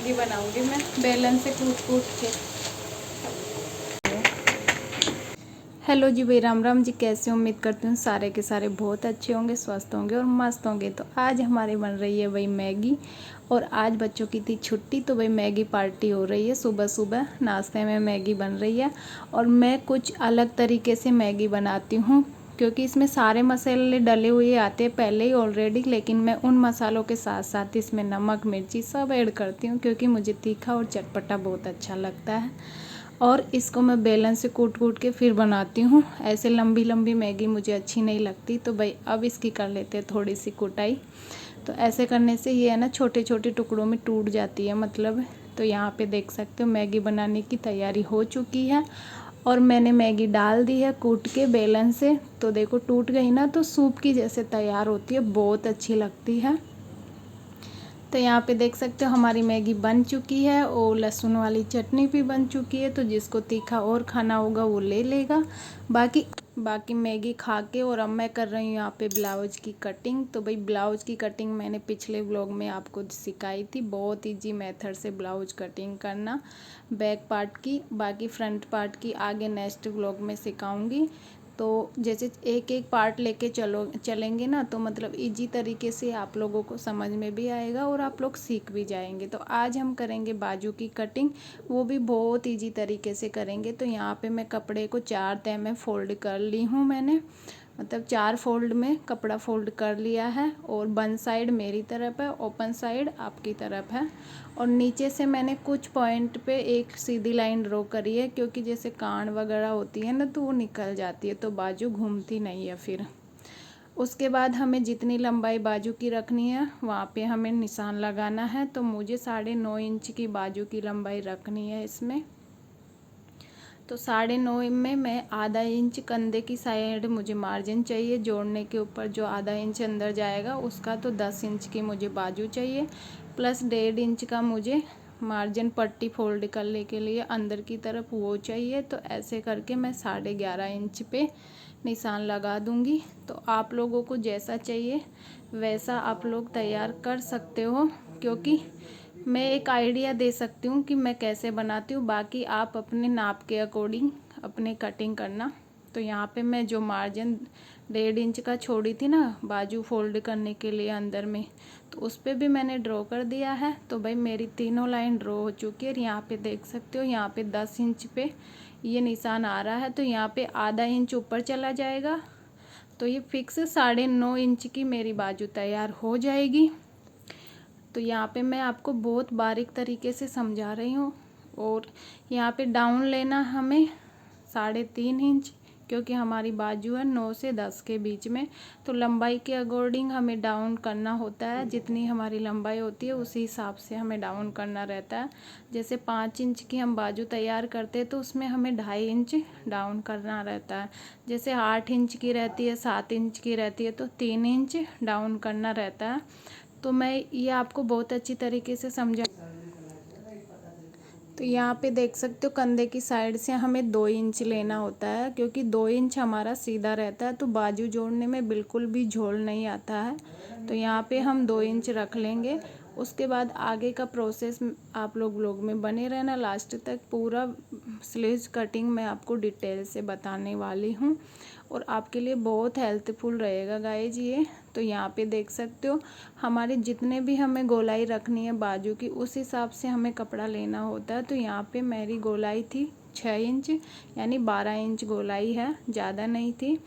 Maggi बनाऊंगी मैं बेलन से कूट कूट के। हेलो जी भाई, राम राम जी। कैसे उम्मीद करती हूँ सारे के सारे बहुत अच्छे होंगे, स्वस्थ होंगे और मस्त होंगे। तो आज हमारी बन रही है भाई मैगी, और आज बच्चों की थी छुट्टी तो भाई मैगी पार्टी हो रही है। सुबह सुबह नाश्ते में मैगी बन रही है, और मैं कुछ अलग तरीके से मैगी बनाती हूँ क्योंकि इसमें सारे मसाले डले हुए आते हैं पहले ही ऑलरेडी, लेकिन मैं उन मसालों के साथ साथ इसमें नमक मिर्ची सब ऐड करती हूँ क्योंकि मुझे तीखा और चटपटा बहुत अच्छा लगता है। और इसको मैं बेलन से कूट कूट के फिर बनाती हूँ। ऐसे लंबी लंबी मैगी मुझे अच्छी नहीं लगती, तो भाई अब इसकी कर लेते हैं थोड़ी सी कुटाई। तो ऐसे करने से ये है ना छोटे छोटे टुकड़ों में टूट जाती है मतलब। तो यहाँ पे देख सकते हो मैगी बनाने की तैयारी हो चुकी है, और मैंने मैगी डाल दी है कूट के बेलन से। तो देखो टूट गई ना, तो सूप की जैसे तैयार होती है, बहुत अच्छी लगती है। तो यहाँ पे देख सकते हो हमारी मैगी बन चुकी है, और लहसुन वाली चटनी भी बन चुकी है। तो जिसको तीखा और खाना होगा वो ले लेगा। बाकी मैगी खा के, और अब मैं कर रही हूँ यहाँ पे ब्लाउज की कटिंग। तो भाई ब्लाउज की कटिंग मैंने पिछले व्लॉग में आपको सिखाई थी, बहुत ईजी मेथड से ब्लाउज कटिंग करना बैक पार्ट की। बाकी फ्रंट पार्ट की आगे नेक्स्ट व्लॉग में सिखाऊंगी। तो जैसे एक एक पार्ट लेके चलेंगे ना, तो मतलब इजी तरीके से आप लोगों को समझ में भी आएगा और आप लोग सीख भी जाएंगे। तो आज हम करेंगे बाजू की कटिंग, वो भी बहुत इजी तरीके से करेंगे। तो यहाँ पे मैं कपड़े को 4 तह में फोल्ड कर ली हूँ मैंने, मतलब 4 फोल्ड में कपड़ा फोल्ड कर लिया है। और वन साइड मेरी तरफ है, ओपन साइड आपकी तरफ है। और नीचे से मैंने कुछ पॉइंट पे एक सीधी लाइन ड्रॉ करी है, क्योंकि जैसे कान वगैरह होती है ना तो वो निकल जाती है, तो बाजू घूमती नहीं है फिर। उसके बाद हमें जितनी लंबाई बाजू की रखनी है वहाँ पे हमें निशान लगाना है। तो मुझे 9.5 इंच की बाजू की लंबाई रखनी है इसमें। तो 9.5 में मैं आधा इंच कंधे की साइड मुझे मार्जिन चाहिए जोड़ने के ऊपर, जो आधा इंच अंदर जाएगा उसका। तो 10 इंच की मुझे बाजू चाहिए, प्लस 1.5 इंच का मुझे मार्जिन पट्टी फोल्ड करने के लिए अंदर की तरफ वो चाहिए। तो ऐसे करके मैं 11.5 इंच पे निशान लगा दूंगी। तो आप लोगों को जैसा चाहिए वैसा आप लोग तैयार कर सकते हो, क्योंकि मैं एक आइडिया दे सकती हूँ कि मैं कैसे बनाती हूँ। बाकी आप अपने नाप के अकॉर्डिंग अपने कटिंग करना। तो यहाँ पे मैं जो मार्जिन 1.5 इंच का छोड़ी थी ना बाजू फोल्ड करने के लिए अंदर में, तो उस पर भी मैंने ड्रॉ कर दिया है। तो भाई मेरी तीनों लाइन ड्रॉ हो चुकी है। यहाँ पे देख सकते हो, यहाँ पे 10 इंच पे ये निशान आ रहा है, तो यहाँ पे आधा इंच ऊपर चला जाएगा। तो ये फिक्स 9.5 इंच की मेरी बाजू तैयार हो जाएगी। तो यहाँ पे मैं आपको बहुत बारीक तरीके से समझा रही हूँ। और यहाँ पे डाउन लेना हमें 3.5 इंच, क्योंकि हमारी बाजू है 9 से 10 के बीच में। तो लंबाई के अकॉर्डिंग हमें डाउन करना होता है, जितनी हमारी लंबाई होती है उसी हिसाब से हमें डाउन करना रहता है। जैसे 5 इंच की हम बाजू तैयार करते हैं तो उसमें हमें 2.5 इंच डाउन करना रहता है। जैसे 8 इंच की रहती है, 7 इंच की रहती है, तो 3 इंच डाउन करना रहता है। तो मैं ये आपको बहुत अच्छी तरीके से समझा। तो यहाँ पे देख सकते हो कंधे की साइड से हमें 2 इंच लेना होता है, क्योंकि 2 इंच हमारा सीधा रहता है, तो बाजू जोड़ने में बिल्कुल भी झोल नहीं आता है। तो यहाँ पे हम 2 इंच रख लेंगे। उसके बाद आगे का प्रोसेस आप लोग व्लॉग में बने रहना लास्ट तक। पूरा स्लीव्स कटिंग मैं आपको डिटेल से बताने वाली हूँ, और आपके लिए बहुत हेल्पफुल रहेगा गाइज ये। तो यहाँ पे देख सकते हो हमारे जितने भी हमें गोलाई रखनी है बाजू की, उस हिसाब से हमें कपड़ा लेना होता है। तो यहाँ पे मेरी गोलाई थी 6 इंच, यानी 12 इंच गोलाई है, ज़्यादा नहीं थी।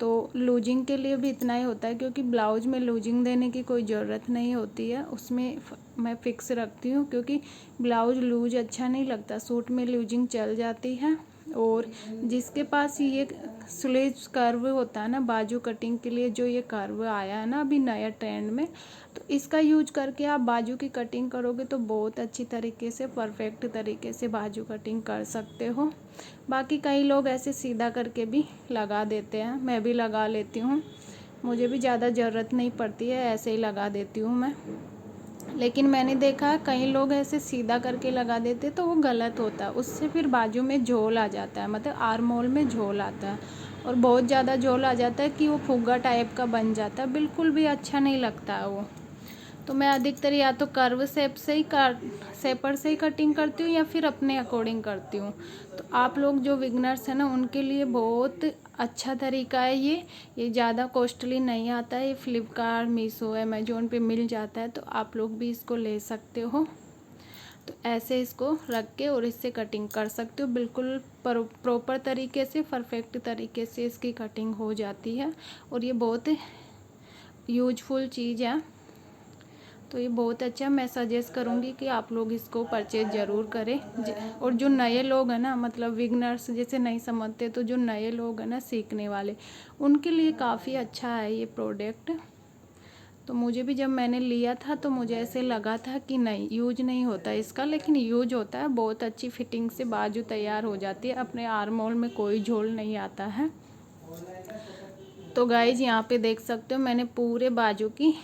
तो लूजिंग के लिए भी इतना ही होता है, क्योंकि ब्लाउज में लूजिंग देने की कोई ज़रूरत नहीं होती है, उसमें मैं फ़िक्स रखती हूँ, क्योंकि ब्लाउज लूज अच्छा नहीं लगता, सूट में लूजिंग चल जाती है। और जिसके पास ये स्लीव्स कर्व होता है ना बाजू कटिंग के लिए, जो ये कर्व आया है ना अभी नया ट्रेंड में, तो इसका यूज करके आप बाजू की कटिंग करोगे तो बहुत अच्छी तरीके से परफेक्ट तरीके से बाजू कटिंग कर सकते हो। बाकी कई लोग ऐसे सीधा करके भी लगा देते हैं, मैं भी लगा लेती हूँ, मुझे भी ज़्यादा ज़रूरत नहीं पड़ती है, ऐसे ही लगा देती हूँ मैं। लेकिन मैंने देखा है कई लोग ऐसे सीधा करके लगा देते तो वो गलत होता है, उससे फिर बाजू में झोल आ जाता है, मतलब आर्म होल में झोल आता है, और बहुत ज़्यादा झोल आ जाता है कि वो फुग्गा टाइप का बन जाता है, बिल्कुल भी अच्छा नहीं लगता है वो। तो मैं अधिकतर या तो कर्व शेपर से ही कटिंग करती हूँ या फिर अपने अकॉर्डिंग करती हूँ। तो आप लोग जो बिगनर्स हैं ना, उनके लिए बहुत अच्छा तरीका है ये ज़्यादा कॉस्टली नहीं आता है। ये फ्लिपकार्ट, मीशो, अमेजोन पे मिल जाता है, तो आप लोग भी इसको ले सकते हो। तो ऐसे इसको रख के और इससे कटिंग कर सकते हो। बिल्कुल प्रॉपर तरीके से, परफेक्ट तरीके से इसकी कटिंग हो जाती है और ये बहुत यूजफुल चीज़ है। तो ये बहुत अच्छा, मैं सजेस्ट करूँगी कि आप लोग इसको परचेज ज़रूर करें। और जो नए लोग हैं ना, मतलब बिगनर्स जैसे नहीं समझते, तो जो नए लोग हैं ना सीखने वाले, उनके लिए काफ़ी अच्छा है ये प्रोडक्ट। तो मुझे भी जब मैंने लिया था तो मुझे ऐसे लगा था कि नहीं, यूज नहीं होता इसका, लेकिन यूज होता है। बहुत अच्छी फिटिंग से बाजू तैयार हो जाती है, अपने आर्म होल में कोई झोल नहीं आता है। तो गाइज यहाँ पे देख सकते हो मैंने पूरे बाजू की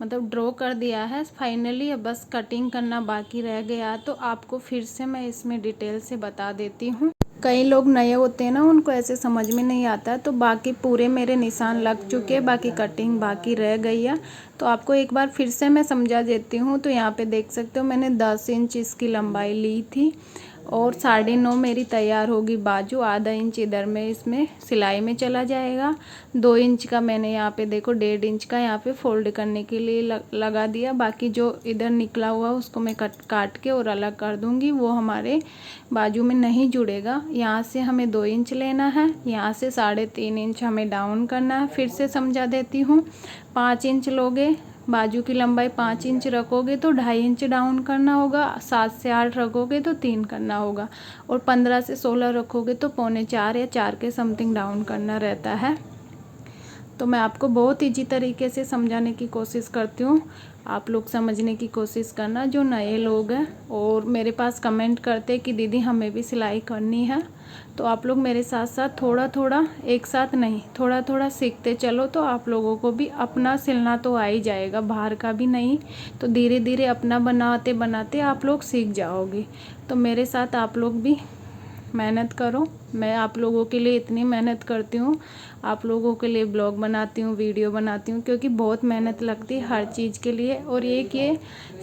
मतलब ड्रॉ कर दिया है फाइनली। अब बस कटिंग करना बाकी रह गया, तो आपको फिर से मैं इसमें डिटेल से बता देती हूँ। कई लोग नए होते हैं ना, उनको ऐसे समझ में नहीं आता है। तो बाकी पूरे मेरे निशान लग चुके हैं, बाकी कटिंग बाकी रह गई है। तो आपको एक बार फिर से मैं समझा देती हूँ। तो यहाँ पे देख सकते हो मैंने 10 इंच इसकी लंबाई ली थी और 9.5 मेरी तैयार होगी बाजू। आधा इंच इधर में इसमें सिलाई में चला जाएगा। 2 इंच का मैंने यहाँ पे देखो 1.5 इंच का यहाँ पे फोल्ड करने के लिए लगा दिया। बाकी जो इधर निकला हुआ उसको मैं काट के और अलग कर दूंगी, वो हमारे बाजू में नहीं जुड़ेगा। यहाँ से हमें 2 इंच लेना है, यहाँ से 3.5 इंच हमें डाउन करना है। फिर से समझा देती हूँ, 5 इंच लोगे, बाजू की लंबाई 5 इंच रखोगे तो 2.5 इंच डाउन करना होगा। 7 से 8 रखोगे तो 3 करना होगा, और 15 से 16 रखोगे तो 3.25 या 4 के समथिंग डाउन करना रहता है। तो मैं आपको बहुत ईजी तरीके से समझाने की कोशिश करती हूँ, आप लोग समझने की कोशिश करना जो नए लोग हैं और मेरे पास कमेंट करते कि दीदी हमें भी सिलाई करनी है। तो आप लोग मेरे साथ साथ थोड़ा थोड़ा, एक साथ नहीं, थोड़ा थोड़ा सीखते चलो, तो आप लोगों को भी अपना सिलना तो आ ही जाएगा, बाहर का भी नहीं। तो धीरे धीरे अपना बनाते बनाते आप लोग सीख जाओगे। तो मेरे साथ आप लोग भी मेहनत करो। मैं आप लोगों के लिए इतनी मेहनत करती हूँ, आप लोगों के लिए ब्लॉग बनाती हूँ, वीडियो बनाती हूँ, क्योंकि बहुत मेहनत लगती है हर चीज़ के लिए। और एक ये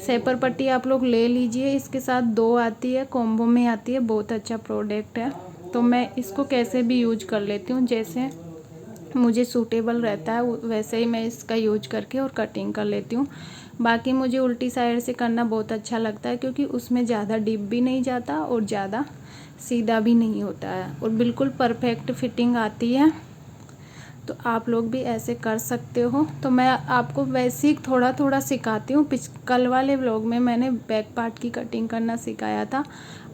सेपर पट्टी आप लोग ले लीजिए, इसके साथ 2 आती है, कॉम्बो में आती है, बहुत अच्छा प्रोडक्ट है। तो मैं इसको कैसे भी यूज कर लेती हूँ, जैसे मुझे सूटेबल रहता है वैसे ही मैं इसका यूज करके और कटिंग कर लेती हूँ। बाकी मुझे उल्टी साइड से करना बहुत अच्छा लगता है, क्योंकि उसमें ज़्यादा डीप भी नहीं जाता और ज़्यादा सीधा भी नहीं होता है और बिल्कुल परफेक्ट फिटिंग आती है। तो आप लोग भी ऐसे कर सकते हो। तो मैं आपको बेसिक थोड़ा थोड़ा सिखाती हूँ। कल वाले व्लॉग में मैंने बैक पार्ट की कटिंग करना सिखाया था,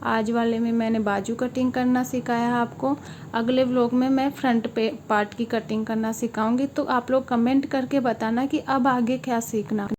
आज वाले में मैंने बाजू कटिंग करना सिखाया है आपको। अगले व्लॉग में मैं फ्रंट पे पार्ट की कटिंग करना सिखाऊंगी। तो आप लोग कमेंट करके बताना कि अब आगे क्या सीखना।